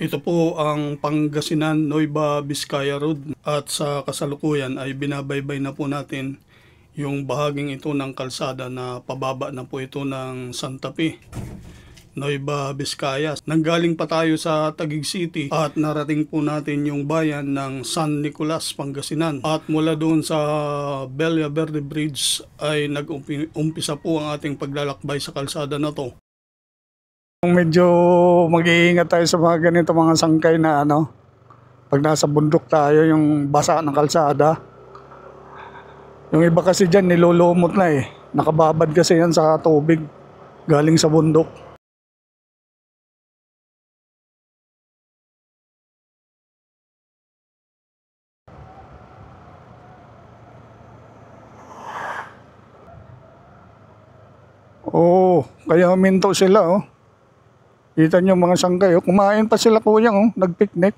Ito po ang Pangasinan Nueva Vizcaya Road at sa kasalukuyan ay binabaybay na po natin yung bahaging ito ng kalsada na pababa na po ito ng Santa Fe, Nueva Vizcaya. Nanggaling pa tayo sa Taguig City at narating po natin yung bayan ng San Nicolas, Pangasinan. At mula doon sa Bella Verde Bridge ay nag-umpisa po ang ating paglalakbay sa kalsada na to. Medyo mag-iingat tayo sa mga ganito mga sangkay na pag nasa bundok tayo, yung basa ng kalsada. Yung iba kasi dyan nilulumot na nakababad kasi yan sa tubig galing sa bundok. Kaya huminto sila Kita nyo mga sangkay kumain pa sila kuya nagpiknik.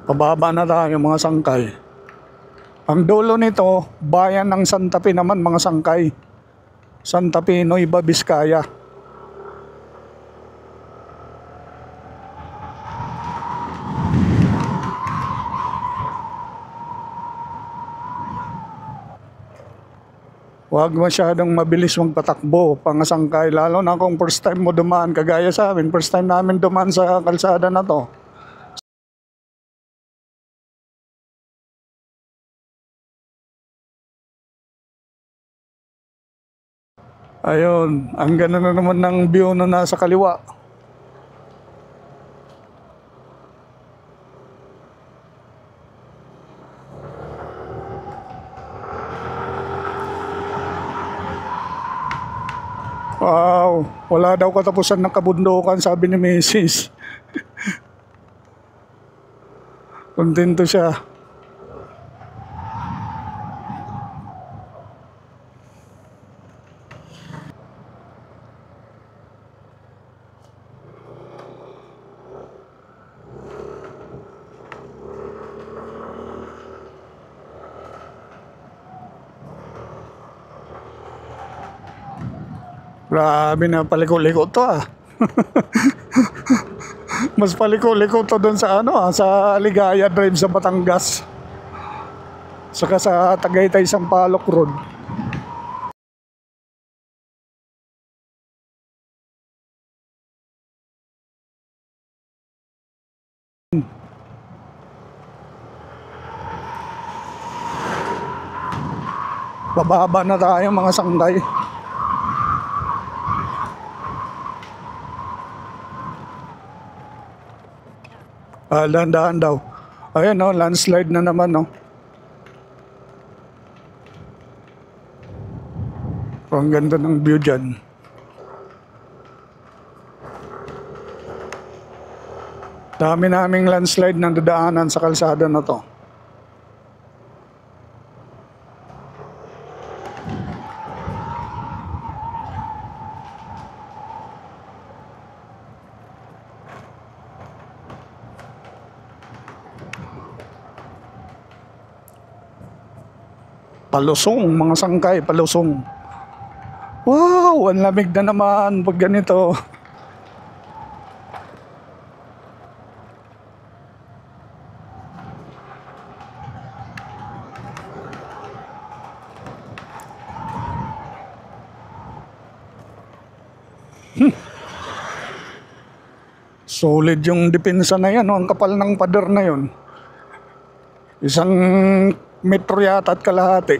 Pababa na tayo mga sangkay. Ang dulo nito, bayan ng Santa Fe naman mga sangkay. Santa Fe, Nueva Vizcaya. Huwag masyadong mabilis magpatakbo pangasangkay, lalo na kung first time mo dumaan, kagaya sa amin, first time namin dumaan sa kalsada na to. Ayun, ang ganda na naman ng view na nasa kaliwa. Wow, wala daw katapusan ng kabundukan, sabi ni Mrs. Kontento siya. Grabe na paliko-liko to Mas paliko-liko to doon sa sa Ligaya Drive sa Batangas. Saka sa Tagaytay Sampaloc Road. Bababa na tayo mga sangkay. Dahan-dahan daw. Ayan landslide na naman Ang ganda ng view dyan. Dami naming landslide na dadaanan sa kalsada na to. Palusong mga sangkay, palusong. Wow, ang lamig na naman pag ganito. Solid yung depensa na yan, ang kapal ng pader na yon. 1 metro yata at kalahati.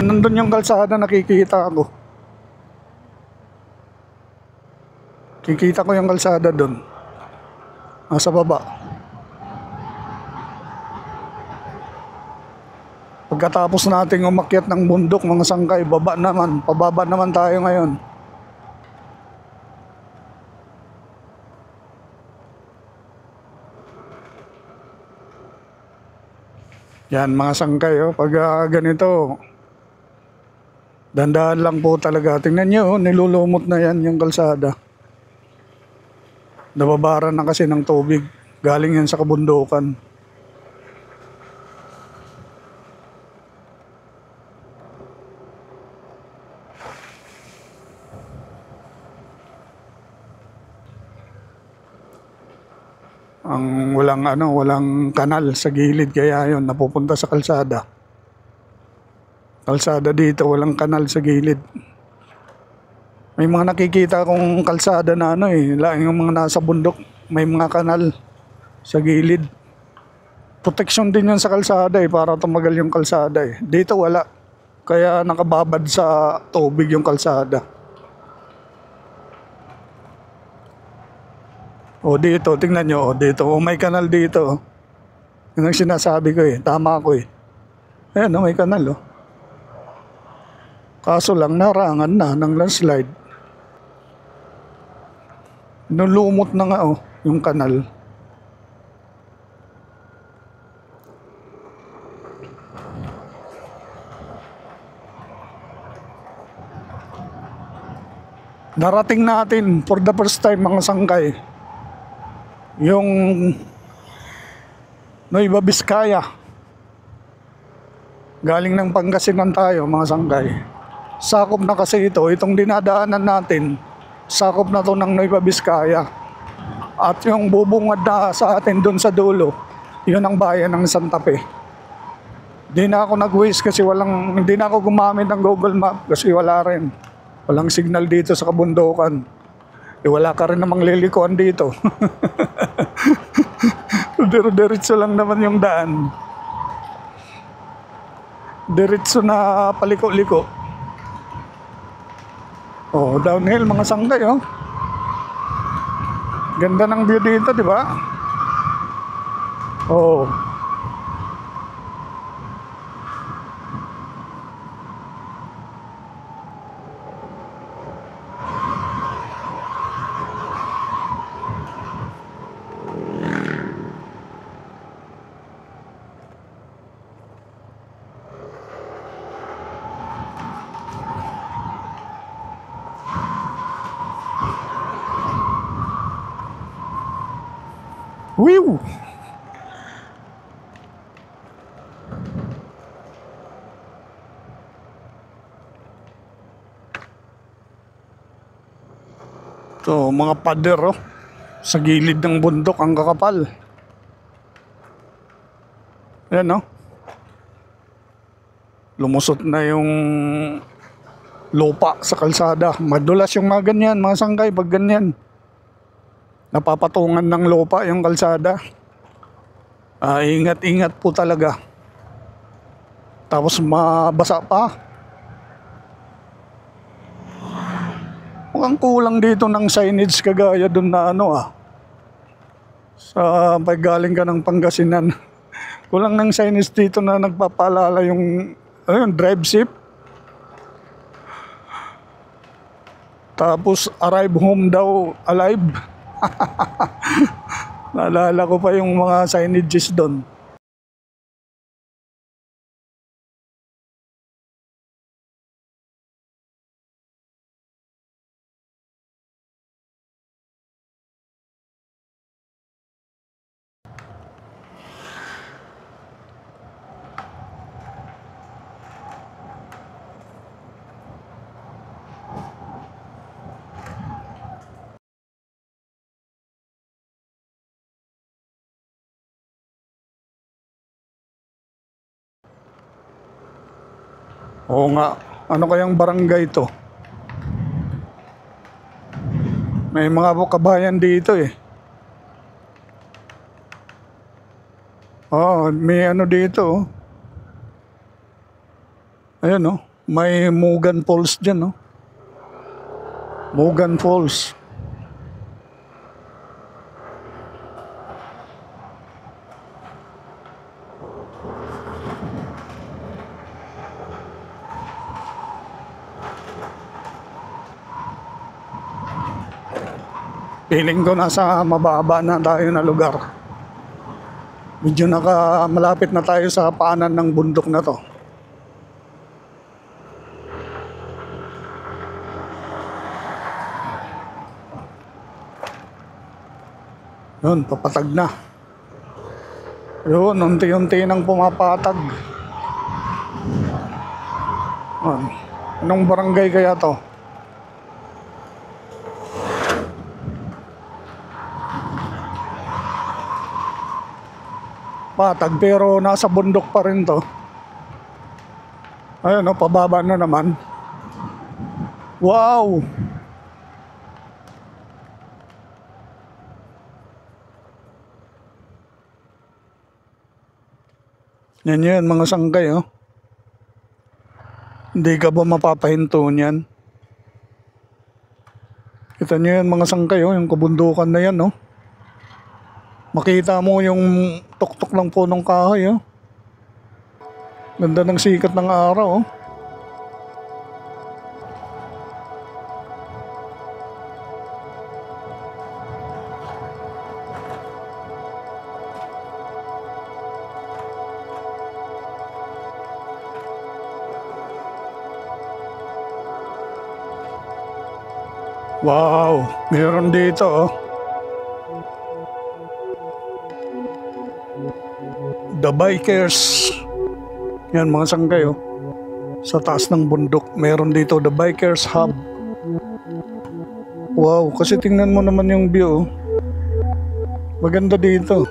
Nandun yung kalsada, nakikita ako. Kikita ko yung kalsada doon. Nasa baba. Pagkatapos nating umakyat ng bundok mga sangkay, pababa naman tayo ngayon. Yan mga sangkay, oh, pag ganito, dandahan lang po talaga. Tingnan nyo, oh, nilulumot na yan yung kalsada. Nababaran na kasi ng tubig. Galing yan sa kabundukan. Ang walang kanal sa gilid, kaya yon napupunta sa kalsada. Kalsada dito, walang kanal sa gilid. May mga nakikita kong kalsada na yung mga nasa bundok, may mga kanal sa gilid. Proteksyon din yun sa kalsada para tumagal yung kalsada eh. Dito wala, kaya nakababad sa tubig yung kalsada. O dito, tingnan nyo, dito, may kanal dito. Yun ang sinasabi ko eh, tama ko eh. Ayan, may kanal oh. Kaso lang, narangan na ng landslide. Nulumot na nga oh, yung kanal. Narating natin for the first time mga sangkay yung Nueva Vizcaya. Galing ng Pangasinan tayo mga sangkay. Sakop na kasi itong dinadaanan natin, sakop na to ng Nueva Vizcaya. At yung bubungad na sa atin dun sa dulo, yun ang bayan ng Santa Fe. Hindi na ako nag-waste kasi hindi na ako gumamit ng Google Map kasi wala rin. Walang signal dito sa kabundukan. Wala ka rin namang lilikuan dito. Diretso lang naman yung daan. Diretso na paliko-liko. Oh, downhill mga sangkay oh. Ganda ng view dito, di ba? Oh. Whew! Ito, mga pader oh. Sa gilid ng bundok, ang kakapal. Ayan oh. Lumusot na yung lupa sa kalsada. Madulas yung mga ganyan, mga sangkay, pag ganyan. Napapatungan ng lupa yung kalsada. Ingat-ingat po talaga. Tapos mabasa pa. Mukhang kulang dito ng signage kagaya dun na sa paggaling ka ng Pangasinan. Kulang ng signage dito na nagpapaalala yung drive ship. Tapos arrive home daw alive. Naalala ko pa yung mga signages doon. Oo nga, ano kayang barangay to? May mga kabayan dito eh. May dito oh. Ayan oh, may Mugan Falls dyan oh. Mugan Falls. Feeling ko nasa mababa na tayo na lugar. Medyo malapit na tayo sa paanan ng bundok na to. Yun, papatag na. Yun, unti-unti nang pumapatag. Anong barangay kaya to? Patag pero nasa bundok pa rin to. Ayun, pababa na naman. Wow! Yan mga sangkay, oh. Hindi ka ba mapapahinto niyan? Kita nyo yan mga sangkay, oh, yung kabundukan na yan, oh. Makita mo yung tuktok ng punong kahoy, oh. Ganda ng sikat ng araw, oh. Wow, meron dito, oh. The Bikers. Yan mga sangkay, oh. Sa taas ng bundok, meron dito The Bikers Hub. Wow, kasi tingnan mo naman yung view, oh. Maganda dito.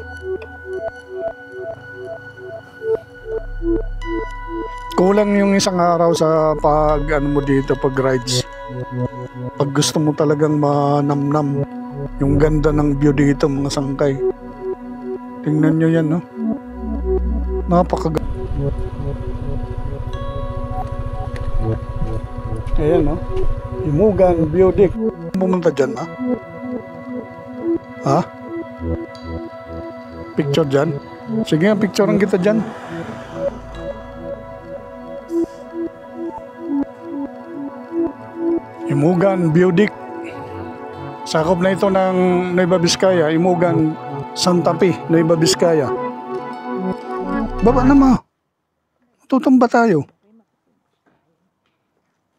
Kulang yung isang araw sa pag mo dito, pag rides. Pag gusto mo talagang manamnam yung ganda ng view dito mga sangkay. Tingnan nyo yan, no? Napakaganda. Ayan, no? Imugan, view deck. Pumunta dyan, ha? Ha? Picture dyan? Sige nga, picturean kita dyan. Imugan, Budik. Sakop na ito ng Nueva Vizcaya. Imugan, Santa Fe, Nueva Vizcaya. Baba na ma. Tutumba tayo.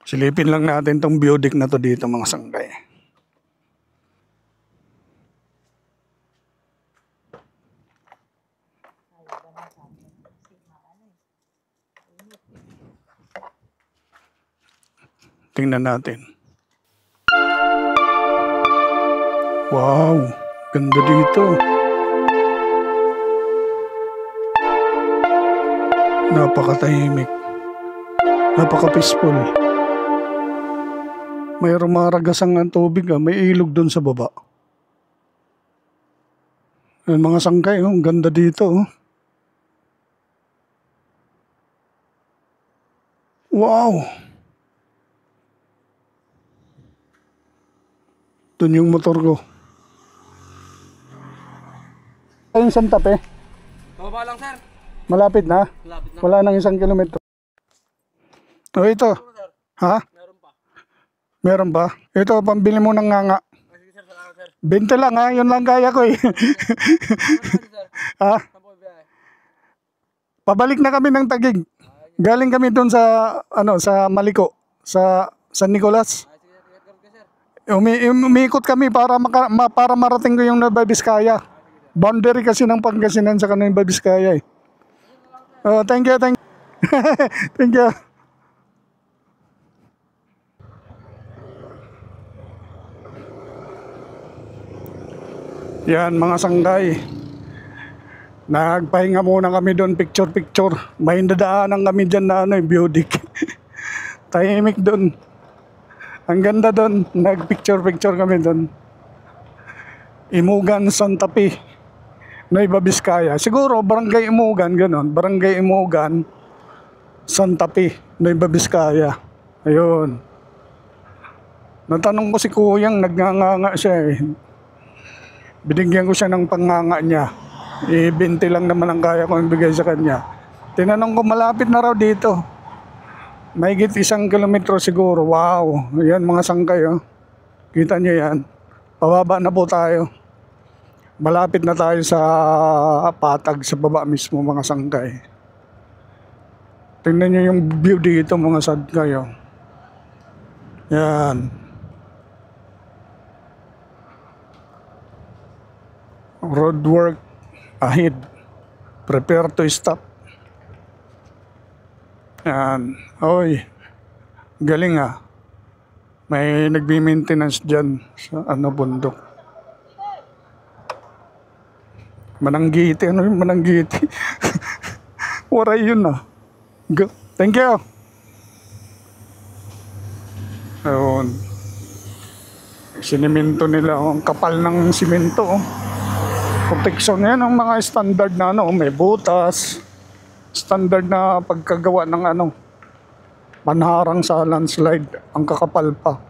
Silipin lang natin tong Budik na to dito mga sangkay. Tingnan natin. Wow, ganda dito. Napakatahimik. Napaka-peaceful. May rumaragasang ng tubig, may ilog doon sa baba. Yung mga sangkay, ang ganda dito. Wow! Doon yung motor ko. Yung Santa Fe? Baba lang, sir. Malapit na? Malapit na. Wala nang 1 kilometro. O ito. Ha? Meron pa. Meron ba? Ito, pambili mo ng nganga. Sige, sir. Salamat, sir. 20 lang ha, yun lang kaya ko eh. Ha? Pabalik na kami ng Taguig. Galing kami doon sa, sa Maliko. Sa San Nicolas. Umiikot kami para marating ko yung Nueva Vizcaya. Boundary kasi ng Pangasinan sa Nueva Vizcaya eh. Oh, thank you. Thank you. Yan mga sanggay. Nagpahinga muna kami doon, picture. May nadaanan kami dyan na Budik. Tahimik doon. Ang ganda doon, nagpicture kami doon. Imugan, Santa Fe, Nueva Vizcaya. Siguro Barangay Imugan, gano'n. Barangay Imugan, Santa Fe, Nueva Vizcaya. Ayun. Natanong ko si Kuyang, nagnganga siya eh. Binigyan ko siya ng panganga niya. 20 lang naman ang kaya ko ibigay sa kanya. Tinanong ko, malapit na raw dito. Mahigit 1 kilometro siguro. Wow. Yan mga sangkay, oh. Kita nyo yan. Pababa na po tayo. Malapit na tayo sa patag sa baba mismo mga sangkay. Tingnan nyo yung view dito mga sangkay. Oh. Yan. Road work ahead. Prepare to stop. Yan. Oy. Galing ah. May nagbi-maintenance dyan sa bundok. Mananggiti. Ano yung mananggiti? Waray yun ah. Go. Thank you. Ayun. Sinimento nila. Ang kapal ng simento. Protection yan ang mga standard na may butas. Standard na pagkagawa ng manharang sa landslide. Ang kakapal pa.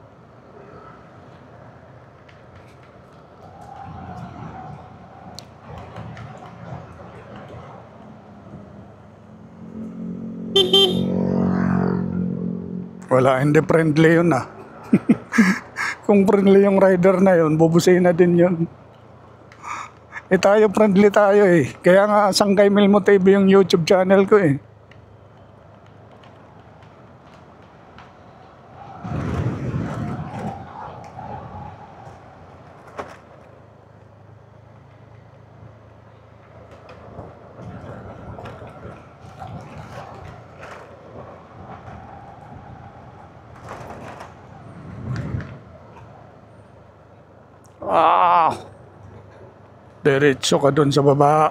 Wala, hindi friendly yun ah. Kung friendly yung rider na yun, bubusin na din yun. Tayo friendly tayo eh. Kaya nga Sangkay Milmo TV yung YouTube channel ko eh. Diretso ka doon sa baba.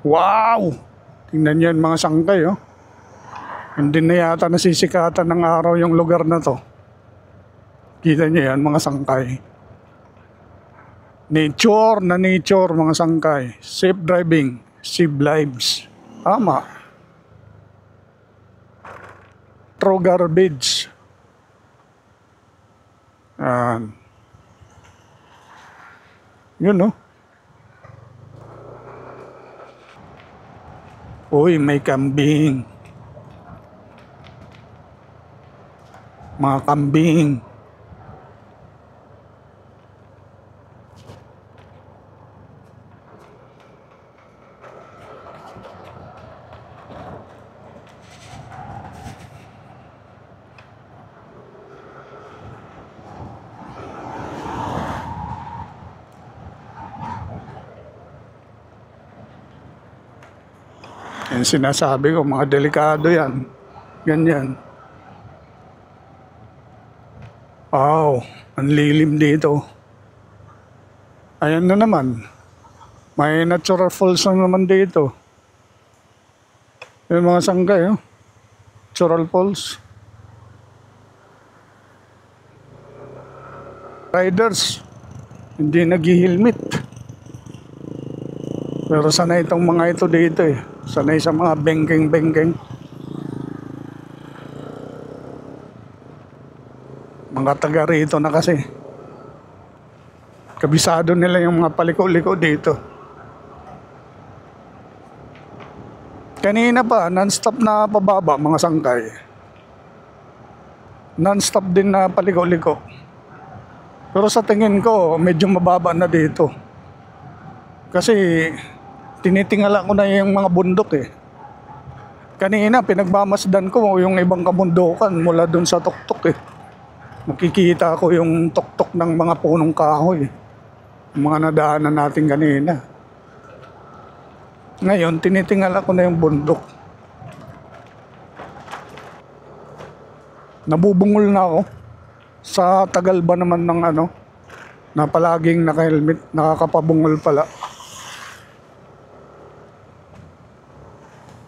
Wow! Tingnan nyo mga sangkay, oh. Hindi na yata nasisikatan ng araw yung lugar na to. Kita nyo yan, mga sangkay. Nature na nature, mga sangkay. Safe driving, save lives. Tama. Throw garbage. Yun, no? Uy, may kambing. Mga kambing. Yan sinasabi ko, mga delikado yan. Ganyan. Wow, ang lilim dito. Ayan na naman. May natural falls na naman dito. Yung mga sangkay, oh. Natural falls. Riders, hindi nag-helmet. Pero sanay itong mga ito dito eh. Sanay sa mga bengkeng-bengkeng. Mga taga rito na kasi. Kabisado nila yung mga paliko-liko dito. Kanina pa, non-stop na pababa mga sangkay. Non-stop din na paliko-liko. Pero sa tingin ko, medyo mababa na dito. Kasi tinitingala ko na yung mga bundok eh. Kanina pinagmamasdan ko yung ibang kabundukan mula dun sa tuktok eh. Makikita ko yung tuktok ng mga punong kahoy. Yung mga nadaanan natin kanina. Ngayon tinitingala ko na yung bundok. Nabubungol na ako sa tagal ba naman ng na palaging naka-helmet, nakakapabungol pala.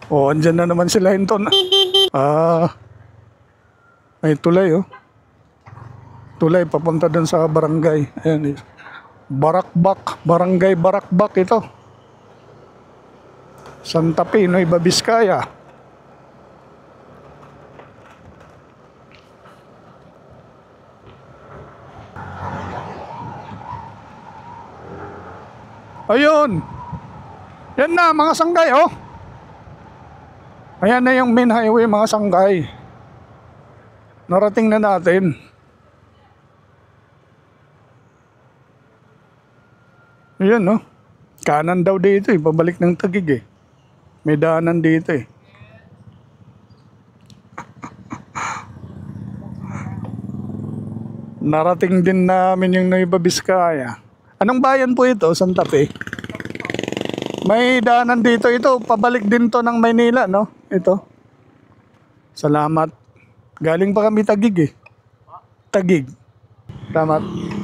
Oh, andyan na naman sila Hinton. May tulay oh. Tulay papunta dun sa barangay. Ayan eh. Barakbak, barangay Barakbak ito. Santa Fe, Nueva Vizcaya. Ayun. Yan na mga sangkay oh. Ayan na yung main highway mga sangkay. Narating na natin. Ayan, no? Kanan daw dito eh. Pabalik ng Taguig eh. May daanan dito eh. Narating din namin yung Nueva Vizcaya. Anong bayan po ito, Santa Fe? May daanan dito. Ito, pabalik din to ng Maynila, no? Ito. Salamat. Galing pa kami Taguig eh. Taguig. Salamat.